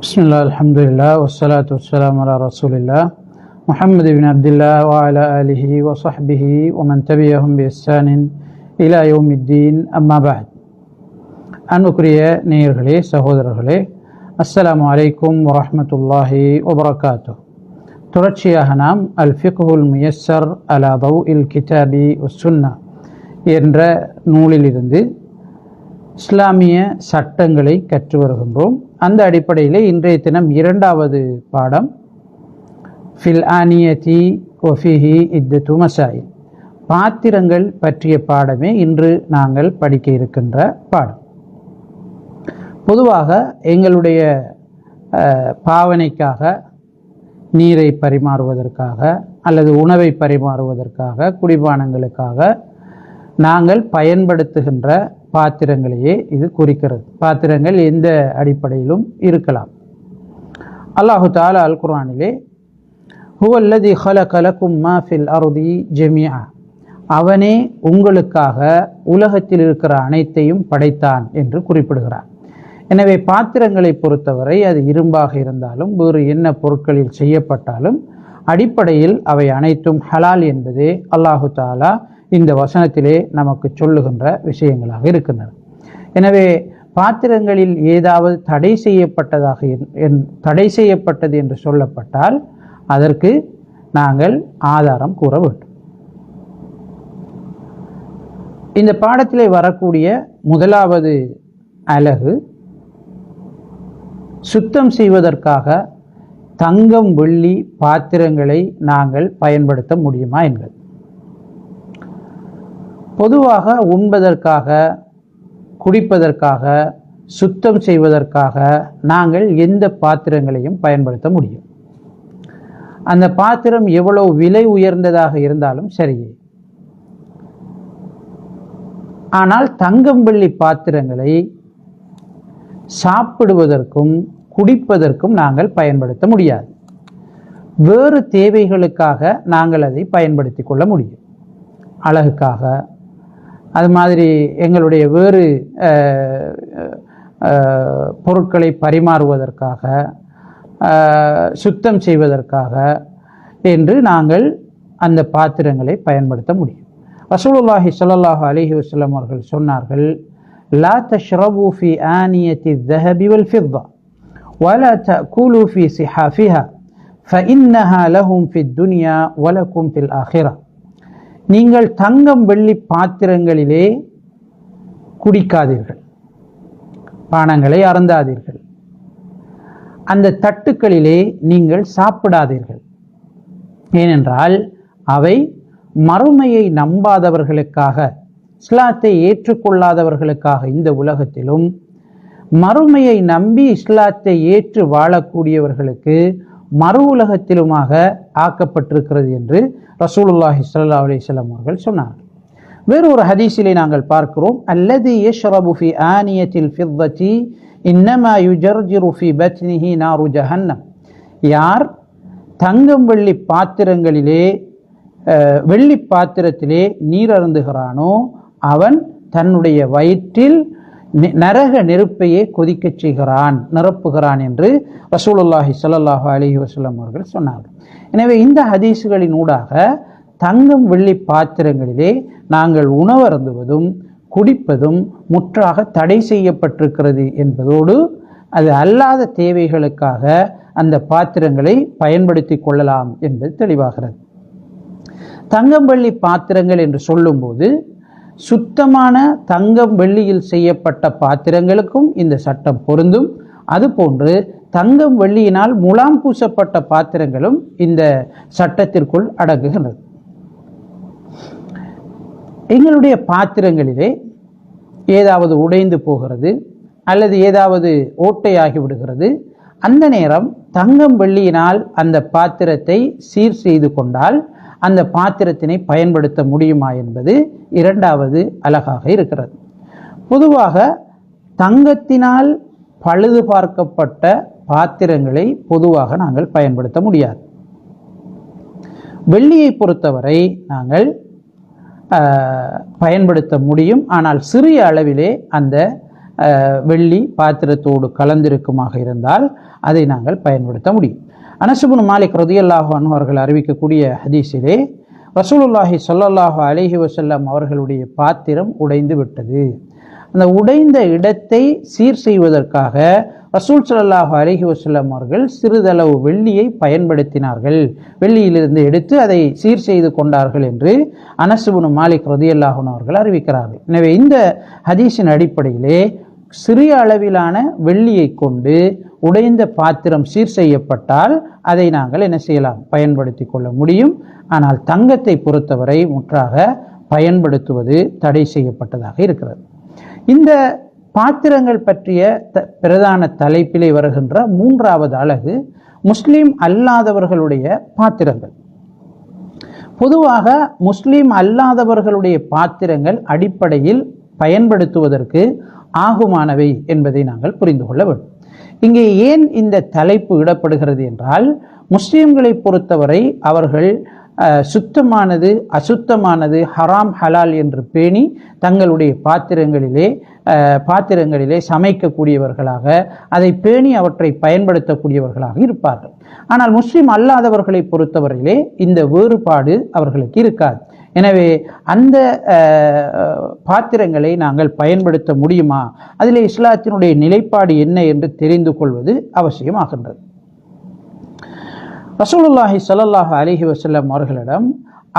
பிஸ்மில்லாஹ் அல்ஹம்துலில்லாஹ் வஸ்ஸலாத்து வஸ்ஸலாமு அலா ரசூலில்லாஹ் முஹம்மது பின் அப்துல்லாஹ் வ அலா ஆலிஹி வ ஸஹ்பிஹி வ மன் தபிஅஹும் பி இஹ்சானின் இலா யௌமித்தீன். அம்மா பஅத். அன்புக்குரிய நேயர்களே, சகோதரர்களே, அஸ்ஸலாமு அலைக்கும் வ ரஹ்மத்துல்லாஹி வ பரகாத்துஹு. தொடர்ச்சியாக நாம் அல் ஃபிக்ஹுல் முயஸ்ஸர் அலா தௌஇல் கிதாபி வஸ் சுன்னா என்ற நூலிலிருந்து இஸ்லாமிய சட்டங்களை கற்று வருகின்றோம். அந்த அடிப்படையில் இன்றைய தினம் இரண்டாவது பாடம் ஃபில் ஆனியதி வஃபிஹி இத்தத்து மசாயில், பாத்திரங்கள் பற்றிய பாடமே இன்று நாங்கள் படிக்க இருக்கின்ற பாடம். பொதுவாக எங்களுடைய பாவனைக்காக, நீரை பரிமாறுவதற்காக அல்லது உணவை பரிமாறுவதற்காக, குடிபானங்களுக்காக நாங்கள் பயன்படுத்துகின்ற பாத்திரங்களையே இது குறிக்கிறது. பாத்திரங்கள் எந்த அடிப்படையிலும் இருக்கலாம். அல்லாஹு தஆலா அல் குர்ஆனிலே ஹுவல்லதி ஹலக லகும் மா ஃபில் அர்தி ஜமீஆ, அவனே உங்களுக்காக உலகத்தில் இருக்கிற அனைத்தையும் படைத்தான் என்று குறிப்பிடுகிறார். எனவே பாத்திரங்களை பொறுத்தவரை அது இரும்பாக இருந்தாலும் வேறு என்ன பொருட்களில் செய்யப்பட்டாலும் அடிப்படையில் அவை அனைத்தும் ஹலால் என்பதே அல்லாஹு தஆலா இந்த வசனத்திலே நமக்கு சொல்லுகின்ற விஷயங்களாக இருக்கின்றன. எனவே பாத்திரங்களில் ஏதாவது தடை செய்யப்பட்டது என்று சொல்லப்பட்டால் அதற்கு நாங்கள் ஆதாரம் கூற வேண்டும். இந்த பாடத்திலே வரக்கூடிய முதலாவது அலகு சுத்தம் செய்வதற்காக தங்கம் வெள்ளி பாத்திரங்களை நாங்கள் பயன்படுத்த முடியுமா என்பது. பொதுவாக உண்பதற்காக, குடிப்பதற்காக, சுத்தம் செய்வதற்காக நாங்கள் எந்த பாத்திரங்களையும் பயன்படுத்த முடியும். அந்த பாத்திரம் எவ்வளவு விலை உயர்ந்ததாக இருந்தாலும் சரியே. ஆனால் தங்கம் வெள்ளி பாத்திரங்களை சாப்பிடுவதற்கும் குடிப்பதற்கும் நாங்கள் பயன்படுத்த முடியாது. வேறு தேவைகளுக்காக நாங்கள் அதை பயன்படுத்தி கொள்ள முடியும். அழகுக்காக, அது மாதிரி எங்களுடைய வேறு பொருட்களை பரிமாறுவதற்காக, சுத்தம் செய்வதற்காக என்று நாங்கள் அந்த பாத்திரங்களை பயன்படுத்த முடியும். ரசூலுல்லாஹி ஸல்லல்லாஹு அலைஹி வஸல்லம் அவர்கள் சொன்னார்கள், லா தஷ்ரபு ஃபி ஆனியத்தி ذهب والفضة ولا تأكلوا في صحافها فإنها لهم في الدنيا ولكم في الآخرة. நீங்கள் தங்கம் வெள்ளி பாத்திரங்களிலே குடிக்காதீர்கள், பானங்களை அருந்தாதீர்கள், அந்த தட்டுக்களிலே நீங்கள் சாப்பிடாதீர்கள். ஏனென்றால் அவை மறுமையை நம்பாதவர்களுக்காக, இஸ்லாத்தை ஏற்றுக்கொள்ளாதவர்களுக்காக இந்த உலகத்திலும், மறுமையை நம்பி இஸ்லாத்தை ஏற்று வாழக்கூடியவர்களுக்கு மறு உலகத்திலுமாக ஆக்கப்பட்டிருக்கிறது என்று ரசூலுல்லாஹி ஸல்லல்லாஹு அலைஹி வஸல்லம் அவர்கள் சொன்னார்கள். வேறு ஒரு ஹதீஸிலே நாங்கள் பார்க்கிறோம், அல்லதி யஷ்ரபு ஃபி ஆனியத்தில் ஃபித்ததி இன்னமா யுஜர்ஜிரு ஃபி பத்னிஹி நாரு ஜஹன்னம். யார் தங்கம் வெள்ளி பாத்திரங்களிலே, வெள்ளி பாத்திரத்திலே நீர் அருந்துகிறானோ அவன் தன்னுடைய வயிற்றில் நரக நெருப்பையே கொதிக்கச் செய்கிறான், நிரப்புகிறான் என்று ரசூலுல்லாஹி ஸல்லல்லாஹு அலைஹி வஸல்லம் அவர்கள் சொன்னார்கள். எனவே இந்த ஹதீஸுகளின் ஊடாக தங்கம் வெள்ளி பாத்திரங்களிலே நாங்கள் உணவருந்துவதும் குடிப்பதும் முற்றாக தடை செய்யப்பட்டிருக்கிறது என்பதோடு அது அல்லாத தேவைகளுக்காக அந்த பாத்திரங்களை பயன்படுத்தி கொள்ளலாம் என்பது தெளிவாகிறது. தங்கம் வெள்ளி பாத்திரங்கள் என்று சொல்லும்போது சுத்தமான தங்கம் வெள்ளியில் செய்யப்பட்ட பாத்திரங்களுக்கும் இந்த சட்டம் பொருந்தும். அதுபோன்று தங்கம் வெள்ளியினால் முலாம் பூசப்பட்ட பாத்திரங்களும் இந்த சட்டத்திற்குள் அடங்குகின்றது. எங்களுடைய பாத்திரங்களிலே ஏதாவது உடைந்து போகிறது அல்லது ஏதாவது ஓட்டையாகி விடுகிறது, அந்த நேரம் தங்கம் வெள்ளியினால் அந்த பாத்திரத்தை சீர் செய்து கொண்டால் அந்த பாத்திரத்தினை பயன்படுத்த முடியுமா என்பது இரண்டாவது அலகாக இருக்கிறது. பொதுவாக தங்கத்தினால் பழுது பார்க்கப்பட்ட பாத்திரங்களை பொதுவாக நாங்கள் பயன்படுத்த முடியாது. வெள்ளியை பொறுத்தவரை நாங்கள் பயன்படுத்த முடியும். ஆனால் சிறிய அளவிலே அந்த வெள்ளி பாத்திரத்தோடு கலந்திருக்குமாக இருந்தால் அதை நாங்கள் பயன்படுத்த முடியும். அனஸ் இப்னு மாலிக் ரலியல்லாஹு அன்ஹு அவர்கள் அறிவிக்கக்கூடிய ஹதீஸிலே ரசூலுல்லாஹி ஸல்லல்லாஹு அலைஹி வஸல்லம் அவர்களுடைய பாத்திரம் உடைந்து விட்டது. அந்த உடைந்த இடத்தை சீர் செய்வதற்காக ரசூல் ஸல்லல்லாஹு அலைஹி வஸல்லம் அவர்கள் சிறிதளவு வெள்ளியை பயன்படுத்தினார்கள், வெள்ளியிலிருந்து எடுத்து அதை சீர் செய்து கொண்டார்கள் என்று அனஸ் இப்னு மாலிக் ரலியல்லாஹு அன்ஹு அவர்கள் அறிவிக்கிறார்கள். எனவே இந்த ஹதீஸின் அடிப்படையிலே சிறிய அளவிலான வெள்ளியை கொண்டு உடைந்த பாத்திரம் சீர் செய்யப்பட்டால் அதை நாங்கள் என்ன செய்யலாம், பயன்படுத்தி கொள்ள முடியும். ஆனால் தங்கத்தை பொறுத்தவரை முற்றாக பயன்படுத்துவது தடை செய்யப்பட்டதாக இருக்கிறது. இந்த பாத்திரங்கள் பற்றிய பிரதான தலைப்பிலே வருகின்ற 3வது அலகு முஸ்லிம் அல்லாதவர்களுடைய பாத்திரங்கள். பொதுவாக முஸ்லிம் அல்லாதவர்களுடைய பாத்திரங்கள் அடிப்படையில் பயன்படுத்துவதற்கு ஆகுமானவை என்பதை நாங்கள் புரிந்து கொள்ள வேண்டும். இங்கே ஏன் இந்த தலைப்பு இடப்படுகிறது என்றால், முஸ்லிம்களை பொறுத்தவரை அவர்கள் சுத்தமானது அசுத்தமானது ஹராம் ஹலால் என்று பேணி தங்களுடைய பாத்திரங்களிலே சமைக்கக்கூடியவர்களாக, அதை பேணி அவற்றை பயன்படுத்தக்கூடியவர்களாக இருப்பார்கள். ஆனால் முஸ்லிம் அல்லாதவர்களை பொறுத்தவரையிலே இந்த வேறுபாடு அவர்களுக்கு இருக்காது. எனவே அந்த பாத்திரங்களை நாங்கள் பயன்படுத்த முடியுமா, அதிலே இஸ்லாத்தினுடைய நிலைப்பாடு என்ன என்று தெரிந்து கொள்வது அவசியமாகின்றது. ரசூலுல்லாஹி ஸல்லல்லாஹு அலைஹி வஸல்லம் அவர்களிடம்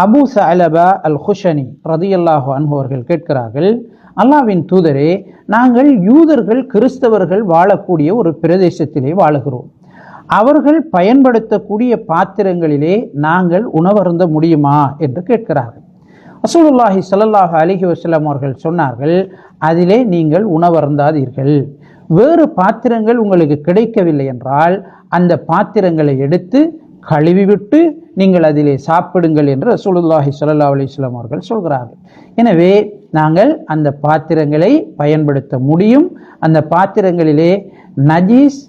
அபூ ஸஅலபா அல் குஷனி ரலியல்லாஹு அன்ஹு அவர்கள் கேட்கிறார்கள், அல்லாஹ்வின் தூதரே, நாங்கள் யூதர்கள் கிறிஸ்தவர்கள் வாழக்கூடிய ஒரு பிரதேசத்திலே வாழுகிறோம். அவர்கள் பயன்படுத்தக்கூடிய பாத்திரங்களிலே நாங்கள் உணவருந்த முடியுமா என்று கேட்கிறார்கள். ரசூலுல்லாஹி ஸல்லல்லாஹு அலைஹி வஸல்லம் அவர்கள் சொன்னார்கள், அதிலே நீங்கள் உணவருந்தாதீர்கள். வேறு பாத்திரங்கள் உங்களுக்கு கிடைக்கவில்லை என்றால் அந்த பாத்திரங்களை எடுத்து கழுவிவிட்டு நீங்கள் அதிலே சாப்பிடுங்கள் என்று ரசூலுல்லாஹி ஸல்லல்லாஹு அலைஹி வஸல்லம் அவர்கள் சொல்கிறார்கள். எனவே நாங்கள் அந்த பாத்திரங்களை பயன்படுத்த முடியும். அந்த பாத்திரங்களிலே நஜீஸ்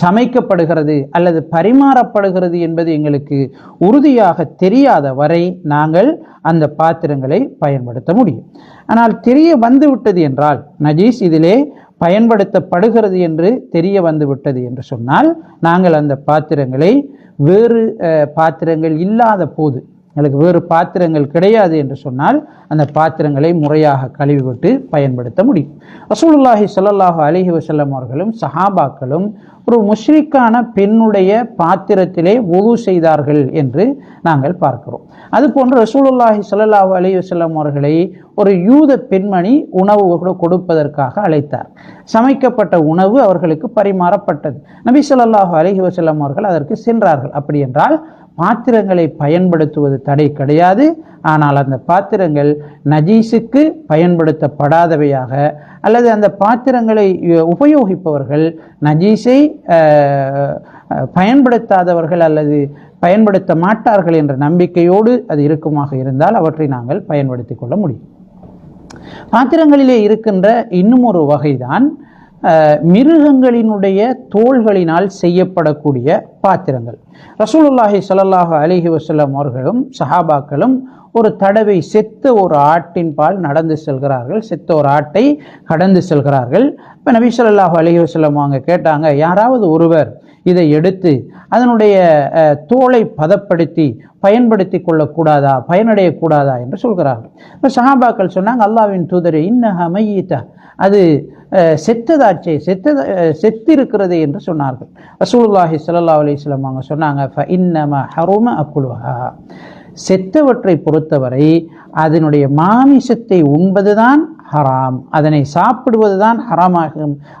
சமைக்கப்படுகிறது அல்லது பரிமாறப்படுகிறது என்பது எங்களுக்கு உறுதியாக தெரியாத வரை நாங்கள் அந்த பாத்திரங்களை பயன்படுத்த முடியும். ஆனால் தெரிய வந்துவிட்டது என்றால், நஜீஸ் இதிலே பயன்படுத்தப்படுகிறது என்று தெரிய வந்துவிட்டது என்று சொன்னால், நாங்கள் அந்த பாத்திரங்களை வேறு பாத்திரங்கள் இல்லாத போது, எங்களுக்கு வேறு பாத்திரங்கள் கிடையாது என்று சொன்னால் அந்த பாத்திரங்களை முறையாக கழுவிவிட்டு பயன்படுத்த முடியும். ரசூலுல்லாஹி ஸல்லல்லாஹு அலைஹி வஸல்லம் அவர்களும் சஹாபாக்களும் ஒரு முஷ்ரிக்கான பெண்ணுடைய பாத்திரத்திலே வுது செய்தார்கள் என்று நாங்கள் பார்க்கிறோம். அதுபோன்று ரசூலுல்லாஹி ஸல்லல்லாஹு அலைஹி வஸல்லம் அவர்களை ஒரு யூத பெண்மணி உணவு கொடுப்பதற்காக அழைத்தார். சமைக்கப்பட்ட உணவு அவர்களுக்கு பரிமாறப்பட்டது. நபி ஸல்லல்லாஹு அலைஹி வஸல்லம் அவர்கள் அதற்கு சென்றார்கள். அப்படி என்றால் பாத்திரங்களை பயன்படுத்துவது தடை கிடையாது. ஆனால் அந்த பாத்திரங்கள் நஜீஸுக்கு பயன்படுத்தப்படாதவையாக, அல்லது அந்த பாத்திரங்களை உபயோகிப்பவர்கள் நஜீஸை பயன்படுத்தாதவர்கள் அல்லது பயன்படுத்த மாட்டார்கள் என்ற நம்பிக்கையோடு அது இருக்குமாக இருந்தால் அவற்றை நாங்கள் பயன்படுத்தி கொள்ள முடியும். பாத்திரங்களிலே இருக்கின்ற இன்னும் ஒரு வகைதான் மிருகங்களினுடைய தோள்களினால் செய்யப்படக்கூடிய பாத்திரங்கள். ரசூலுல்லாஹி ஸல்லல்லாஹு அலைஹி வஸல்லம் அவர்களும் சஹாபாக்களும் ஒரு தடவை செத்த ஒரு ஆட்டின் பால் நடந்து செல்கிறார்கள், செத்த ஒரு ஆட்டை கடந்து செல்கிறார்கள். இப்போ நபி ஸல்லல்லாஹு அலைஹி வஸல்லம் அவங்க கேட்டாங்க, யாராவது ஒருவர் இதை எடுத்து அதனுடைய தோலை பதப்படுத்தி பயன்படுத்தி கொள்ளக்கூடாதா, பயனடையக்கூடாதா என்று சொல்கிறார்கள். இப்போ சஹாபாக்கள் சொன்னாங்க, அல்லாஹ்வின் தூதரே, இன்னஹா மய்யிதா, அது செத்ததாச்சே, செத்திருக்கிறது என்று சொன்னார்கள். ரசூலுல்லாஹி ஸல்லல்லாஹு அலைஹி வஸல்லம் அவங்க சொன்னாங்க, ஃபஇன்னமா ஹரும அக்குலுஹா, செத்தவற்றை பொறுத்தவரை அதனுடைய மாமிசத்தை உண்பதுதான் ஹராம், அதனை சாப்பிடுவதுதான்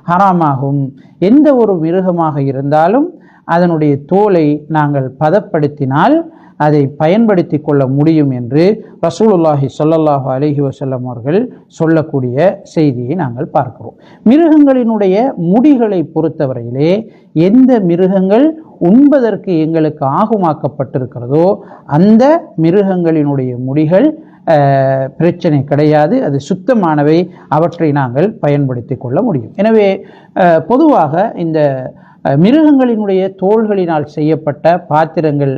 ஹராமாகும். எந்த ஒரு மிருகமாக இருந்தாலும் அதனுடைய தோலை நாங்கள் பதப்படுத்தினால் அதை பயன்படுத்தி கொள்ள முடியும் என்று ரசூலுல்லாஹி ஸல்லல்லாஹு அலைஹி வஸல்லம் அவர்கள் சொல்லக்கூடிய செய்தியை நாங்கள் பார்க்கிறோம். மிருகங்களினுடைய முடிகளை பொறுத்தவரையிலே எந்த மிருகங்கள் உண்பதற்கு எங்களுக்கு ஆகுமாக்கப்பட்டிருக்கிறதோ அந்த மிருகங்களினுடைய முடிகள் பிரச்சனை கிடையாது, அது சுத்தமானவை, அவற்றை நாங்கள் பயன்படுத்தி கொள்ள முடியும். எனவே பொதுவாக இந்த மிருகங்களினுடைய தோள்களினால் செய்யப்பட்ட பாத்திரங்கள்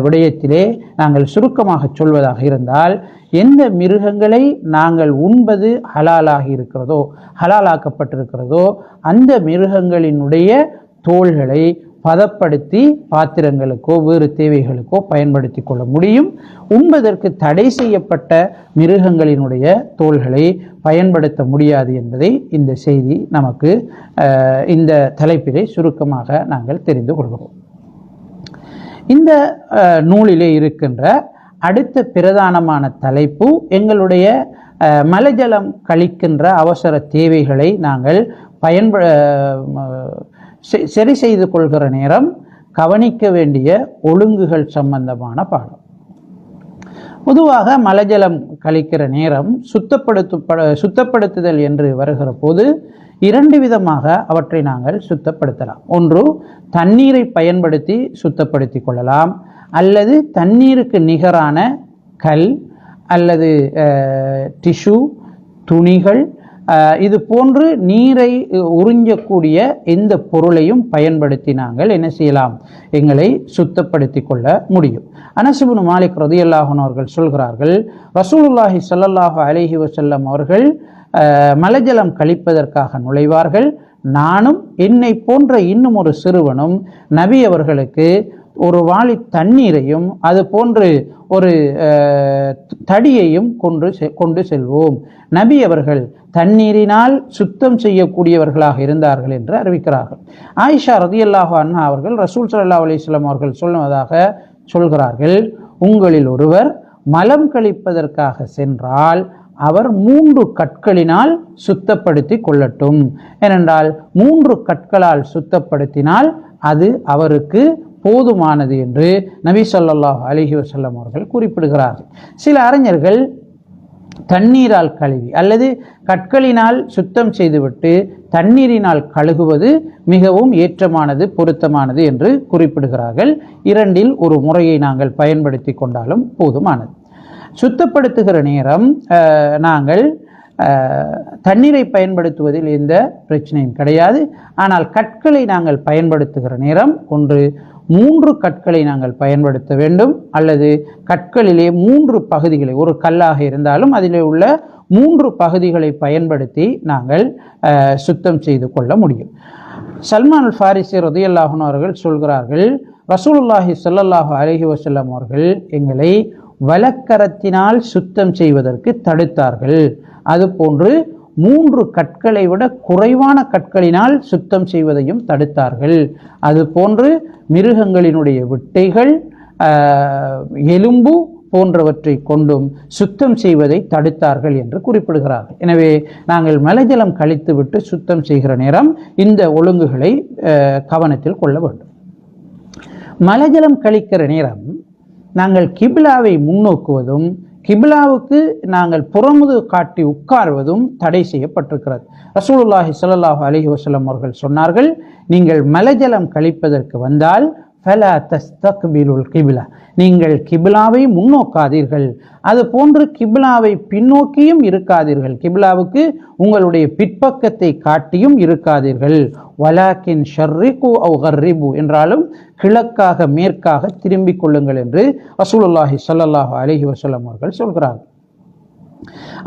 விடயத்திலே நாங்கள் சுருக்கமாக சொல்வதாக இருந்தால், எந்த மிருகங்களை நாங்கள் உண்பது ஹலாலாகி இருக்கிறதோ, ஹலாலாக்கப்பட்டிருக்கிறதோ, அந்த மிருகங்களினுடைய தோள்களை பதப்படுத்தி பாத்திரங்களுக்கோ வேறு தேவைகளுக்கோ பயன்படுத்தி கொள்ள முடியும். உண்பதற்கு தடை செய்யப்பட்ட மிருகங்களினுடைய தோள்களை பயன்படுத்த முடியாது என்பதை இந்த செய்தி நமக்கு இந்த தலைப்பிலே சுருக்கமாக நாங்கள் தெரிந்து கொள்கிறோம். இந்த நூலிலே இருக்கின்ற அடுத்த பிரதானமான தலைப்பு எங்களுடைய மலஜலம் கழிக்கின்ற அவசர தேவைகளை நாங்கள் சரி செய்து கொள்கிற நேரம் கவனிக்க வேண்டிய ஒழுங்குகள் சம்பந்தமான பாடம். பொதுவாக மலஜலம் கழிக்கிற நேரம் சுத்தப்படுத்துதல் என்று வருகிற போது இரண்டு விதமாக அவற்றை நாங்கள் சுத்தப்படுத்தலாம். ஒன்று, தண்ணீரை பயன்படுத்தி சுத்தப்படுத்தி கொள்ளலாம், அல்லது தண்ணீருக்கு நிகரான கல் அல்லது டிஷ்யூ, துணிகள், இது போன்று நீரை உறிஞ்சக்கூடிய எந்த பொருளையும் பயன்படுத்தி நாங்கள் என்ன செய்யலாம், எங்களை சுத்தப்படுத்தி கொள்ள முடியும். அனஸ் இப்னு மாலிக் ரலியல்லாஹு அன்ஹு அவர்கள் சொல்கிறார்கள், ரசூலுல்லாஹி ஸல்லல்லாஹு அலைஹி வஸல்லம் அவர்கள் மலஜலம் கழிப்பதற்காக நுழைவார்கள். நானும் என்னை போன்ற இன்னும் ஒரு சிறுவனும் நபி அவர்களுக்கு ஒரு வாளி தண்ணீரையும் அது போன்று ஒரு தடியையும் கொண்டு செல்வோம். நபி அவர்கள் தண்ணீரினால் சுத்தம் செய்யக்கூடியவர்களாக இருந்தார்கள் என்று அறிவிக்கிறார்கள். ஆயிஷா ரலியல்லாஹு அன்ஹா அவர்கள் ரசூல் ஸல்லல்லாஹு அலைஹி வஸல்லம் அவர்கள் சொல்வதாக சொல்கிறார்கள், உங்களில் ஒருவர் மலம் கழிப்பதற்காக சென்றால் அவர் 3 கற்களினால் சுத்தப்படுத்தி கொள்ளட்டும். ஏனென்றால் 3 கற்களால் சுத்தப்படுத்தினால் அது அவருக்கு போதுமானது என்று நபி ஸல்லல்லாஹு அலைஹி வஸல்லம் அவர்கள் குறிப்பிடுகிறார்கள். சில அறிஞர்கள் தண்ணீரால் கழுவி அல்லது கற்களினால் சுத்தம் செய்துவிட்டு தண்ணீரினால் கழுகுவது மிகவும் ஏற்றமானது, பொருத்தமானது என்று குறிப்பிடுகிறார்கள். இரண்டில் ஒரு முறையை நாங்கள் பயன்படுத்தி கொண்டாலும் போதுமானது. சுத்தப்படுத்துகிற நேரம் நாங்கள் தண்ணீரை பயன்படுத்துவதில் எந்த பிரச்சனையும் கிடையாது. ஆனால் கற்களை நாங்கள் பயன்படுத்துகிற நேரம் ஒன்று 3 கற்களை நாங்கள் பயன்படுத்த வேண்டும், அல்லது கற்களிலே 3 பகுதிகளை, ஒரு கல்லாக இருந்தாலும் அதிலே உள்ள 3 பகுதிகளை பயன்படுத்தி நாங்கள் சுத்தம் செய்து கொள்ள முடியும். சல்மான் அல் ஃபாரிசி ரலியல்லாஹு அன்ஹு அவர்கள் சொல்கிறார்கள், ரசூலுல்லாஹி ஸல்லல்லாஹு அலைஹி வஸல்லம் அவர்கள் எங்களை வலக்கரத்தினால் சுத்தம் செய்வதற்கு தடுத்தார்கள். அதுபோன்று 3 கற்களை விட குறைவான கற்களினால் சுத்தம் செய்வதையும் தடுத்தார்கள். அதுபோன்று மிருகங்களினுடைய விட்டைகள், எலும்பு போன்றவற்றை கொண்டும் சுத்தம் செய்வதை தடுத்தார்கள் என்று குறிப்பிடுகிறார்கள். எனவே நாங்கள் மலஜலம் கழித்துவிட்டு சுத்தம் செய்கிற நேரம் இந்த ஒழுங்குகளை கவனத்தில் கொள்ள வேண்டும். மலஜலம் கழிக்கிற நேரம் நாங்கள் கிபிலாவை முன்னோக்குவதும் கிபிலாவுக்கு நாங்கள் புறமுது காட்டி உட்கார்வதும் தடை செய்யப்பட்டிருக்கிறது. ரசூலுல்லாஹி ஸல்லல்லாஹு அலைஹி வஸல்லம் அவர்கள் சொன்னார்கள், நீங்கள் மலஜலம் கழிப்பதற்கு வந்தால் ஃபலா தஸ்தக்பிலுல் கிபிலா, நீங்கள் கிபிலாவை முன்னோக்காதீர்கள், அது போன்று கிபிலாவை பின்னோக்கியும் இருக்காதீர்கள், கிபிலாவுக்கு உங்களுடைய பிற்பக்கத்தை காட்டியும் இருக்காதீர்கள். வலாக்கின் ஷர்ரிகு அவ் கர்ரிபு, என்றாலும் கிழக்காக மேற்காக திரும்பிக் கொள்ளுங்கள் என்று ரசூலுல்லாஹி ஸல்லல்லாஹு அலைஹி வஸல்லம் அவர்கள் சொல்கிறார்கள்.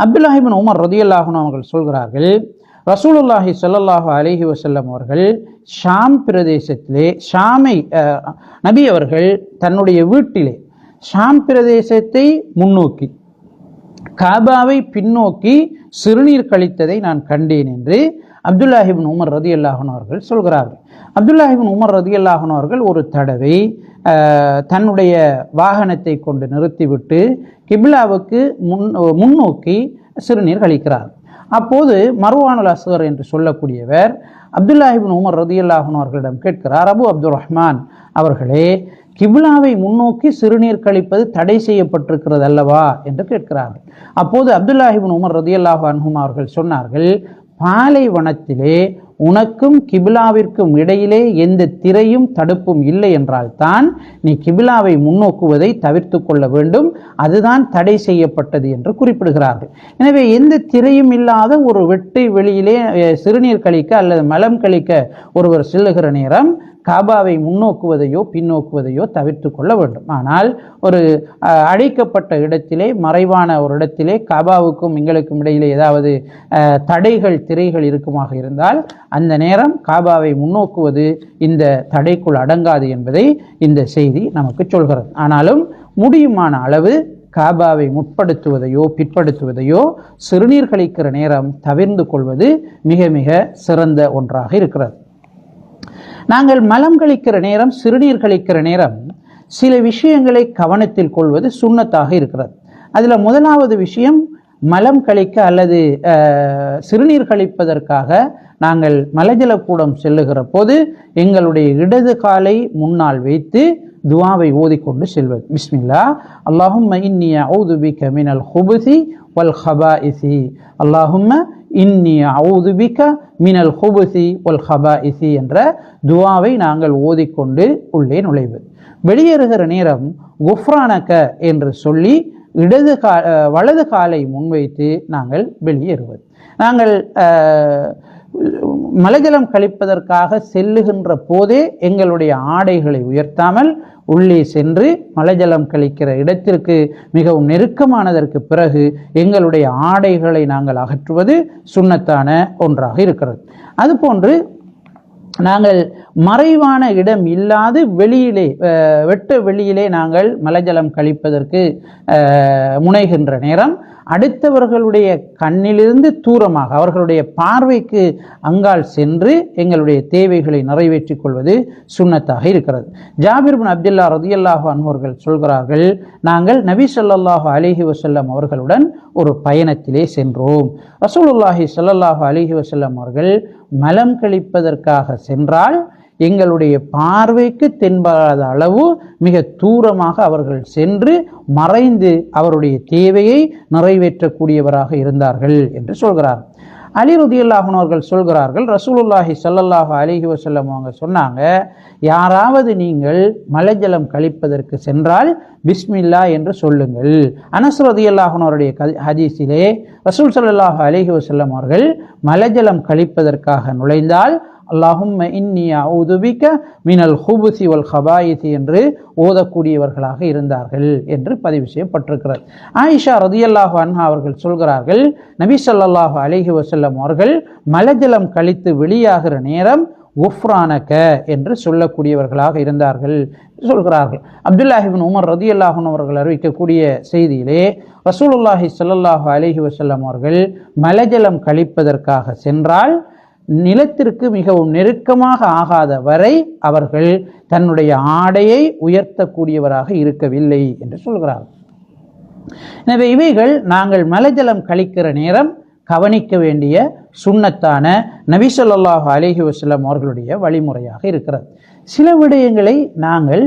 அப்துல்லாஹ் இப்னு உமர் ரலியல்லாஹு அன்ஹு அவர்கள் சொல்கிறார்கள், ரசூலுல்லாஹி ஸல்லல்லாஹு அலைஹி வஸல்லம் அவர்கள் ஷாம் பிரதேசத்திலே, ஷாமை நபி அவர்கள் தன்னுடைய வீட்டிலே ஷாம் பிரதேசத்தை முன்னோக்கி காபாவை பின்னோக்கி சிறுநீர் கழித்ததை நான் கண்டேன் என்று அப்துல்லாஹ் இப்னு உமர் ரலியல்லாஹு அன்ஹு அவர்கள் சொல்கிறார்கள். அப்துல்லாஹ் இப்னு உமர் ரலியல்லாஹு அன்ஹு அவர்கள் ஒரு தடவை தன்னுடைய வாகனத்தை கொண்டு நிறுத்திவிட்டு கிப்லாவுக்கு முன்னோக்கி சிறுநீர் கழிக்கிறார். அப்போது மர்வானுல் அஸ்கர் என்று சொல்லக்கூடியவர் அப்துல்லாஹ் இப்னு உமர் ரலியல்லாஹு அன்ஹு அவர்களிடம் கேட்கிறார், அபு அப்துர் ரஹ்மான் அவர்களே, கிப்லாவை முன்னோக்கி சிறுநீர் கழிப்பது தடை செய்யப்பட்டிருக்கிறது அல்லவா என்று கேட்கிறார்கள். அப்போது அப்துல்லாஹ் இப்னு உமர் ரலியல்லாஹு அன்ஹு அவர்கள் சொன்னார்கள், பாலைவனத்திலே உனக்கும் கிபிலாவிற்கும் இடையிலே எந்த திரையும் தடுப்பும் இல்லை என்றால் தான் நீ கிபிலாவை முன்னோக்குவதை தவிர்த்து கொள்ள வேண்டும், அதுதான் தடை செய்யப்பட்டது என்று குறிப்பிடுகிறார்கள். எனவே எந்த திரையும் இல்லாத ஒரு வெட்டு வெளியிலே சிறுநீர் கழிக்க அல்லது மலம் கழிக்க ஒருவர் செல்லுகிற நேரம் காபாவை முன்னோக்குவதையோ பின்னோக்குவதையோ தவிர்த்து கொள்ள வேண்டும். ஆனால் ஒரு அடைக்கப்பட்ட இடத்திலே, மறைவான ஒரு இடத்திலே காபாவுக்கும் எங்களுக்கும் இடையிலே ஏதாவது தடைகள் திரைகள் இருக்குமாக இருந்தால் அந்த நேரம் காபாவை முன்னோக்குவது இந்த தடைக்குள் அடங்காது என்பதை இந்த செய்தி நமக்கு சொல்கிறது. ஆனாலும் முடியுமான அளவு காபாவை முற்படுத்துவதையோ பிற்படுத்துவதையோ சிறுநீர் கழிக்கிற நேரம் தவிர்ந்து கொள்வது மிக மிக சிறந்த ஒன்றாக இருக்கிறது. நாங்கள் மலம் கழிக்கிற நேரம், சிறுநீர் கழிக்கிற நேரம் சில விஷயங்களை கவனத்தில் கொள்வது சுன்னத்தாக இருக்கிறது. அதில் முதலாவது விஷயம், மலம் கழிக்க அல்லது சிறுநீர் கழிப்பதற்காக நாங்கள் மலஜலக்கூடம் செல்லுகிற போது எங்களுடைய இடது காலை முன்னால் வைத்து துஆவை ஓதிக்கொண்டு செல்வது. பிஸ்மில்லா அல்லாஹும்ம இன்னி அஊது பிக மினல் ஹுபுஸி வல் ஹபாயிஸி, அல்லாஹும்ம இன்னி அஊது பிக மினல் ஹுபுஸி வல் ஹபாயிஸி என்ற துஆவை நாங்கள் ஓதிக்கொண்டு உள்ளே நுழைவது. வெளியேறுகிற நேரம் குஃப்ரானக என்று சொல்லி வலது காலை முன்வைத்து நாங்கள் வெளியேறுவது. நாங்கள் மலஜலம் கழிப்பதற்காக செல்லுகின்ற போதே எங்களுடைய ஆடைகளை உயர்த்தாமல் உள்ளே சென்று மலஜலம் கழிக்கிற இடத்திற்கு மிகவும் நெருக்கமானதற்கு பிறகு எங்களுடைய ஆடைகளை நாங்கள் அகற்றுவது சுன்னத்தான ஒன்றாக இருக்கிறது. அதுபோன்று நாங்கள் மறைவான இடம் இல்லாது வெளியிலே வெட்ட வெளியிலே நாங்கள் மலஜலம் கழிப்பதற்கு முனைகின்ற நேரம் அடுத்தவர்களுடைய கண்ணிலிருந்து தூரமாக அவர்களுடைய பார்வைக்கு அங்கால் சென்று எங்களுடைய தேவைகளை நிறைவேற்றிக் கொள்வது சுன்னத்தாக இருக்கிறது. ஜாபிர் பின் அப்துல்லா ரலியல்லாஹு அன்ஹு அவர்கள் சொல்கிறார்கள், நாங்கள் நபி ஸல்லல்லாஹு அலைஹி வஸல்லம் அவர்களுடன் ஒரு பயணத்திலே சென்றோம். ரசூலுல்லாஹி ஸல்லல்லாஹு அலைஹி வஸல்லம் அவர்கள் மலம் கழிப்பதற்காக சென்றால் எங்களுடைய பார்வைக்கு தென்படாத அளவு மிக தூரமாக அவர்கள் சென்று மறைந்து அவருடைய தேவையை நிறைவேற்றக்கூடியவராக இருந்தார்கள் என்று சொல்கிறார். அலி ரலியல்லாஹு அன்ஹு அவர்கள் சொல்கிறார்கள், ரசூலுல்லாஹி ஸல்லல்லாஹு அலைஹி வஸல்லம் அவங்க சொன்னாங்க, யாராவது நீங்கள் மலஜலம் கழிப்பதற்கு சென்றால் பிஸ்மில்லா என்று சொல்லுங்கள். அனஸ் ரலியல்லாஹு அன்ஹு அவருடைய ஹதீஸிலே ரசூல் ஸல்லல்லாஹு அலைஹி வஸல்லம் அவர்கள் மலஜலம் கழிப்பதற்காக நுழைந்தால் அல்லாஹும்ம இன்னி அஊது பிக மினல் ஹுபுஸி வல் ஹபாயிஸி என்று ஓதக்கூடியவர்களாக இருந்தார்கள் என்று பதிவு செய்யப்பட்டிருக்கிறது. ஆயிஷா ரலியல்லாஹு அன்ஹா அவர்கள் சொல்கிறார்கள், நபி ஸல்லல்லாஹு அலைஹி வஸல்லம் அவர்கள் மலஜலம் கழித்து வெளியாகிற நேரம் குஃப்ரானக என்று சொல்லக்கூடியவர்களாக இருந்தார்கள் சொல்கிறார்கள். அப்துல்லாஹ் இப்னு உமர் ரலியல்லாஹு அன்ஹு அவர்கள் அறிவிக்கக்கூடிய செய்தியிலே ரசூலுல்லாஹி ஸல்லல்லாஹு அலைஹி வஸல்லம் அவர்கள் மலஜலம் கழிப்பதற்காக சென்றால் நிலத்திற்கு மிகவும் நெருக்கமாக ஆகாத வரை அவர்கள் தன்னுடைய ஆடையை உயர்த்தக்கூடியவராக இருக்கவில்லை என்று சொல்கிறார்கள். எனவே இவைகள் நாங்கள் மலஜலம் கழிக்கிற நேரம் கவனிக்க வேண்டிய சுன்னத்தான நபி ஸல்லல்லாஹு அலைஹி வஸல்லம் அவர்களுடைய வழிமுறையாக இருக்கிறது. சில விடயங்களை நாங்கள்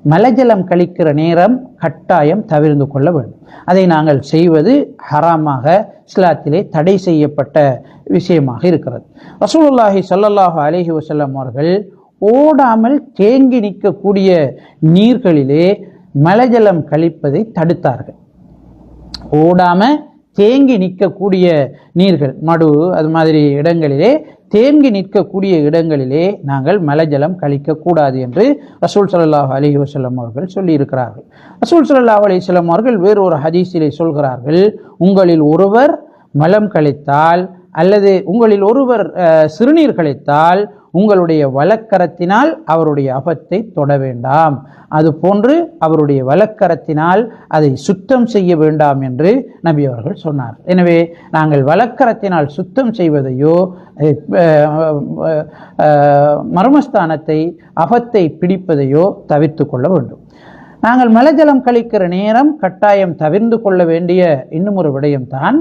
மலஜலம் கழிக்கிற நேரம் கட்டாயம் தவிர்த்து கொள்ள வேண்டும். அதை நாங்கள் செய்வது ஹராமாக இஸ்லாத்திலே தடை செய்யப்பட்ட விஷயமாக இருக்கிறது. ரசூலுல்லாஹி ஸல்லல்லாஹு அலைஹி வஸல்லம் அவர்கள் ஓடாமல் தேங்கி நிற்கக்கூடிய நீர்களிலே மலஜலம் கழிப்பதை தடுத்தார்கள். ஓடாம தேங்கி நிற்கக்கூடிய நீர்கள், மடு அது மாதிரி இடங்களிலே தேங்கி நிற்கக்கூடிய இடங்களிலே நாங்கள் மலஜலம் கழிக்கக்கூடாது என்று ரசூல் ஸல்லல்லாஹு அலைஹி வஸல்லம் அவர்கள் சொல்லி இருக்கிறார்கள். ரசூல் ஸல்லல்லாஹு அலைஹி வஸல்லம் அவர்கள் வேறொரு ஹதீஸிலே சொல்கிறார்கள், உங்களில் ஒருவர் மலம் கழித்தால் அல்லது உங்களில் ஒருவர் சிறுநீர் கழித்தால் உங்களுடைய வலக்கரத்தினால் அவருடைய அபத்தை தொட வேண்டாம், அதுபோன்று அவருடைய வலக்கரத்தினால் அதை சுத்தம் செய்ய வேண்டாம் என்று நபி அவர்கள் சொன்னார். எனவே நாங்கள் வலக்கரத்தினால் சுத்தம் செய்வதையோ மர்மஸ்தானத்தை அபத்தை பிடிப்பதையோ தவிர்த்து கொள்ள வேண்டும். நாங்கள் மலஜலம் கழிக்கிற நேரம் கட்டாயம் தவிர்த்து கொள்ள வேண்டிய இன்னும் ஒரு விடயம்தான்,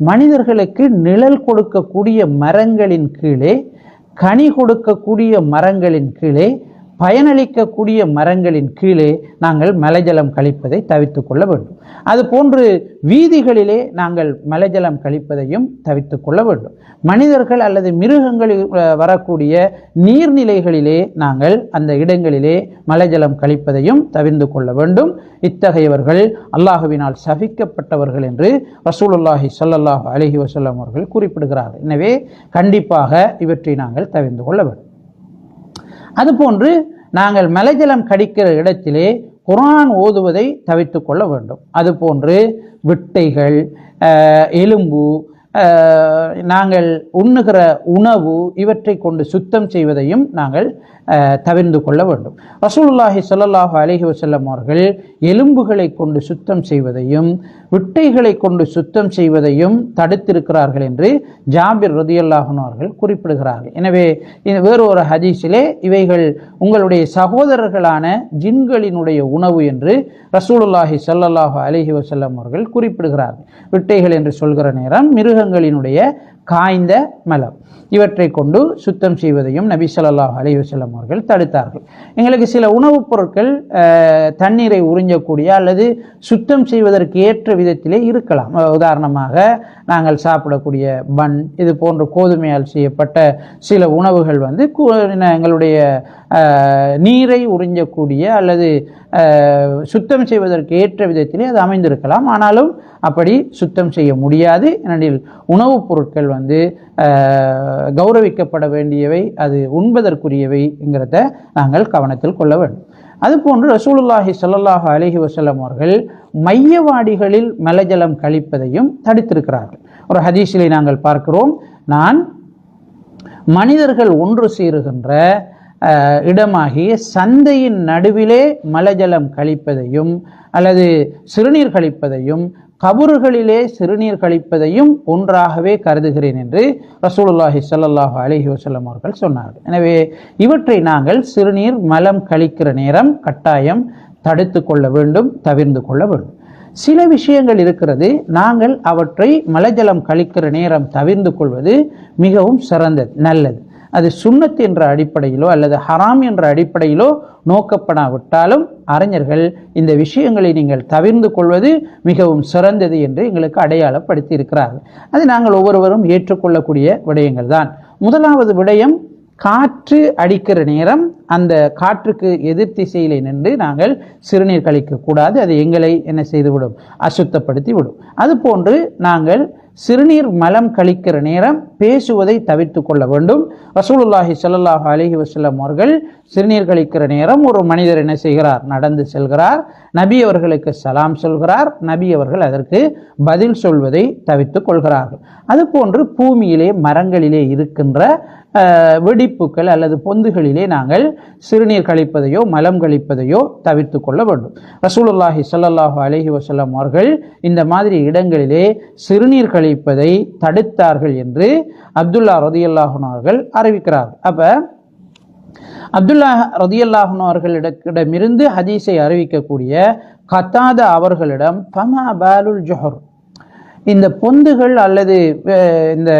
மனிதர்களுக்கு நிழல் கொடுக்கக்கூடிய மரங்களின் கீழே, கனி கொடுக்கக்கூடிய மரங்களின் கீழே பயனளிக்கக்கூடிய மரங்களின் கீழே நாங்கள் மலஜலம் கழிப்பதை தவிர்த்து கொள்ள வேண்டும். அதுபோன்று வீதிகளிலே நாங்கள் மலஜலம் கழிப்பதையும் தவிர்த்து கொள்ள வேண்டும். மனிதர்கள் அல்லது மிருகங்களில் வரக்கூடிய நீர்நிலைகளிலே நாங்கள் அந்த இடங்களிலே மலஜலம் கழிப்பதையும் தவிர்த்து கொள்ள வேண்டும். இத்தகையவர்கள் அல்லாஹுவினால் சபிக்கப்பட்டவர்கள் என்று ரசூலுல்லாஹி ஸல்லல்லாஹு அலைஹி வஸல்லம் அவர்கள் குறிப்பிடுகிறார்கள். எனவே கண்டிப்பாக இவற்றை நாங்கள் தவிர்த்து கொள்ள வேண்டும். அதுபோன்று நாங்கள் மலஜலம் கடிக்கிற இடத்திலே குர்ஆன் ஓதுவதை தவிர்த்து கொள்ள வேண்டும். அதுபோன்று விட்டைகள், எலும்பு, நாங்கள் உண்ணுகிற உணவு இவற்றை கொண்டு சுத்தம் செய்வதையும் நாங்கள் தவிர்த்து கொள்ள வேண்டும். ரசூலுல்லாஹி ஸல்லல்லாஹு அலைஹி வஸல்லம் அவர்கள் எலும்புகளை கொண்டு சுத்தம் செய்வதையும் விட்டைகளை கொண்டு சுத்தம் செய்வதையும் தடுத்திருக்கிறார்கள் என்று ஜாபிர் ரலியல்லாஹு அன்ஹு அவர்கள் குறிப்பிடுகிறார்கள். எனவே வேறு ஒரு ஹதீஸிலே இவைகள் உங்களுடைய சகோதரர்களான ஜின்களினுடைய உணவு என்று ரசூலுல்லாஹி ஸல்லல்லாஹு அலைஹி வஸல்லம் அவர்கள் குறிப்பிடுகிறார்கள். விட்டைகள் என்று சொல்கிற நேரம் மிருகங்களினுடைய காய்ந்த மலம் இவற்றை கொண்டு சுத்தம் செய்வதையும் நபி ஸல்லல்லாஹு அலைஹி வஸல்லம் அவர்கள் தடுத்தார்கள். எங்களுக்கு சில உணவுப் பொருட்கள் தண்ணீரை உறிஞ்சக்கூடிய அல்லது சுத்தம் செய்வதற்கு ஏற்ற விதத்திலே இருக்கலாம். உதாரணமாக நாங்கள் சாப்பிடக்கூடிய பன், இது போன்ற கோதுமையால் செய்யப்பட்ட சில உணவுகள் எங்களுடைய நீரை உறிஞ்சக்கூடிய அல்லது சுத்தம் செய்வதற்கு ஏற்ற விதத்திலே அது அமைந்திருக்கலாம். ஆனாலும் அப்படி சுத்தம் செய்ய முடியாது. ஏனெனில் உணவுப் பொருட்கள் கௌரவிக்கப்பட வேண்டியவை, அது உண்பதற்குரியவை என்கிறத நாங்கள் கவனத்தில் கொள்ள வேண்டும். அதுபோன்று ரசூலுல்லாஹி ஸல்லல்லாஹு அலைஹி வஸல்லம் அவர்கள் மையவாடிகளில் மலஜலம் கழிப்பதையும் தடுத்திருக்கிறார்கள். ஒரு ஹதீஸிலே நாங்கள் பார்க்கிறோம், நான் மனிதர்கள் ஒன்று சேருகின்ற இடமாகிய சந்தையின் நடுவிலே மலஜலம் கழிப்பதையும் அல்லது சிறுநீர் கழிப்பதையும் கபறுகளிலே சிறுநீர் கழிப்பதையும் ஒன்றாகவே கருதுகிறேன் என்று ரசூலுல்லாஹி ஸல்லல்லாஹு அலைஹி வஸல்லம் அவர்கள் சொன்னார்கள். எனவே இவற்றை நாங்கள் சிறுநீர் மலம் கழிக்கிற நேரம் கட்டாயம் தடுத்து கொள்ள வேண்டும், தவிர்த்து கொள்ள வேண்டும். சில விஷயங்கள் இருக்கிறது, நாங்கள் அவற்றை மலஜலம் கழிக்கிற நேரம் தவிர்த்து கொள்வது மிகவும் சிறந்தது, நல்லது. அது சுன்னத் என்ற அடிப்படையிலோ அல்லது ஹராம் என்ற அடிப்படையிலோ நோக்கப்படாவிட்டாலும் அறிஞர்கள் இந்த விஷயங்களை நீங்கள் தவிர்த்து கொள்வது மிகவும் சிறந்தது என்று எங்களுக்கு அடையாளப்படுத்தி இருக்கிறார்கள். அது நாங்கள் ஒவ்வொருவரும் ஏற்றுக்கொள்ளக்கூடிய விடயங்கள் தான். முதலாவது விடயம், காற்று அடிக்கிற நேரம் அந்த காற்றுக்கு எதிர் திசையிலே நின்று நாங்கள் சிறுநீர் கழிக்கக்கூடாது. அது எங்களை என்ன செய்துவிடும், அசுத்தப்படுத்தி விடும். அதுபோன்று நாங்கள் சிறுநீர் மலம் கழிக்கிற நேரம் பேசுவதை தவிர்த்து கொள்ள வேண்டும். ரசூலுல்லாஹி ஸல்லல்லாஹு அலைஹி வஸல்லம் அவர்கள் சிறுநீர் கழிக்கிற நேரம் ஒரு மனிதர் என்ன செய்கிறார், நடந்து செல்கிறார், நபி அவர்களுக்கு சலாம் சொல்கிறார், நபி அவர்கள் அதற்கு பதில் சொல்வதை தவிர்த்து கொள்கிறார்கள். அதுபோன்று பூமியிலே மரங்களிலே இருக்கின்ற வெடிப்புகள் அல்லது பொந்துகளிலே நாங்கள் சிறுநீர் கழிப்பதையோ மலம் கழிப்பதையோ தவிர்த்து கொள்ள வேண்டும். ரசூலுல்லாஹி ஸல்லல்லாஹு அலைஹி வஸல்லம் அவர்கள் இந்த மாதிரி இடங்களிலே சிறுநீர் கழிப்பதை தடுத்தார்கள் என்று அப்துல்லா ரலியல்லாஹு அன்ஹு அவர்கள் அறிவிக்கிறார்கள். அப்ப அப்துல்லா ரலியல்லாஹு அன்ஹு அவர்களிடமிருந்து ஹதீஸை அறிவிக்கக்கூடிய கத்தாதா அவர்களிடம் ஃபமா பாலுல் ஜுஹர், இந்த பொந்துகள் அல்லது இந்த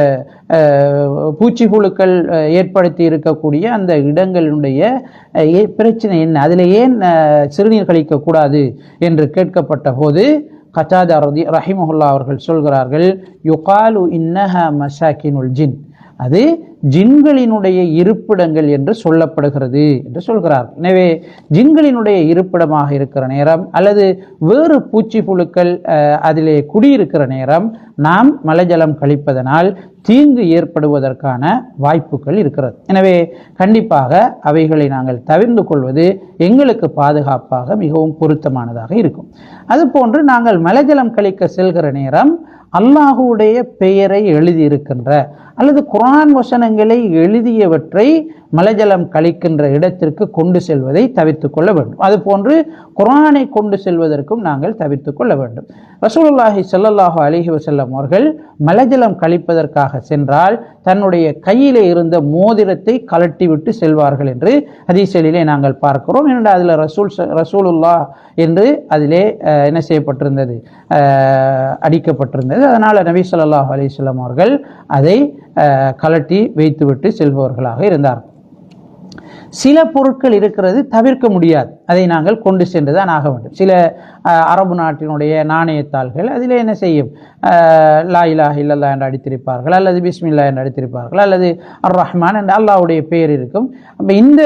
பூச்சிப்புழுக்கள் ஏற்படுத்தி இருக்கக்கூடிய அந்த இடங்களுடைய பிரச்சனை என்ன, அதில் ஏன் சிறுநீர் கழிக்கக்கூடாது என்று கேட்கப்பட்ட போது கத்தாதா ரஹிமஹுல்லா அவர்கள் சொல்கிறார்கள், யுகாலு இன்னஹா மசாக்கினுல் ஜின், அது ஜின்களினுடைய இருப்பிடங்கள் என்று சொல்லப்படுகிறது என்று சொல்கிறார்கள். எனவே ஜின்களினுடைய இருப்பிடமாக இருக்கிற நேரம் அல்லது வேறு பூச்சி புழுக்கள் அதிலே குடியிருக்கிற நேரம் நாம் மலஜலம் கழிப்பதனால் தீங்கு ஏற்படுவதற்கான வாய்ப்புகள் இருக்கிறது. எனவே கண்டிப்பாக அவைகளை நாங்கள் தவிர்த்து கொள்வது எங்களுக்கு பாதுகாப்பாக மிகவும் பொருத்தமானதாக இருக்கும். அதுபோன்று நாங்கள் மலஜலம் கழிக்க செல்கிற நேரம் அல்லாஹுடைய பெயரை எழுதியிருக்கின்ற அல்லது குர்ஆன் வசனங்களை எழுதியவற்றை மலஜலம் கழிக்கின்ற இடத்திற்கு கொண்டு செல்வதை தவிர்த்து கொள்ள வேண்டும். அதுபோன்று குர்ஆனை கொண்டு செல்வதற்கும் நாங்கள் தவிர்த்து கொள்ள வேண்டும். ரசூலுல்லாஹி ஸல்லல்லாஹு அலைஹி வஸல்லம் அவர்கள் மலஜலம் கழிப்பதற்காக சென்றால் தன்னுடைய கையிலே இருந்த மோதிரத்தை கலட்டிவிட்டு செல்வார்கள் என்று ஹதீஸிலே நாங்கள் பார்க்கிறோம். ஏனென்றால் அதில் ரசூலுல்லாஹ் என்று அதிலே என்ன செய்யப்பட்டிருந்தது, அடிக்கப்பட்டிருந்தது. அதனால் நபி ஸல்லல்லாஹு அலைஹி வஸல்லம் அவர்கள் அதை கலட்டி வைத்துவிட்டு செல்பவர்களாக இருந்தார். சில பொருட்கள் இருக்கிறது தவிர்க்க முடியாது, அதை நாங்கள் கொண்டு சென்று தான் ஆக வேண்டும். சில அரபு நாட்டினுடைய நாணயத்தாள்கள் அதில் என்ன செய்யும், லா இலாஹ இல்லல்லாஹ் என்று அடித்திருப்பார்கள், அல்லது பிஸ்மில்லா என்று அடித்திருப்பார்கள், அல்லது அர் ரஹ்மான் என்று அல்லாஹ்வுடைய பேர் இருக்கும். அப்போ இந்த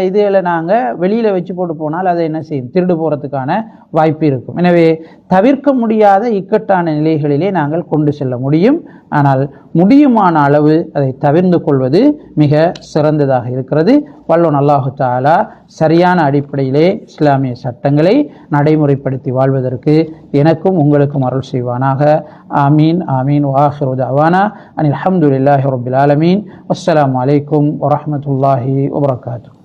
இதில் நாங்கள் வெளியில் வச்சு போட்டு போனால் அதை என்ன செய்யும், திருடு போகிறதுக்கான வாய்ப்பு இருக்கும். எனவே தவிர்க்க முடியாத இக்கட்டான நிலைகளிலே நாங்கள் கொண்டு செல்ல முடியும். ஆனால் முடியுமான அளவு அதை தவிர்ந்து கொள்வது மிக சிறந்ததாக இருக்கிறது. வல்லோன் அல்லாஹு தஆலா சரியான அடிப்படையிலே இஸ்லாமிய சட்டங்களை நடைமுறைப்படுத்தி வாழ்வதற்கு எனக்கும் உங்களுக்கும் அருள் செய்வானாக. ஆமீன் ஆமீன். வஆகிரு தஅவானா அனில் ஹம்துலில்லாஹி ரப்பில் ஆலமீன். வஸ்ஸலாமு அலைக்கும் வரஹ்மத்துல்லாஹி வபரகாத்துஹு.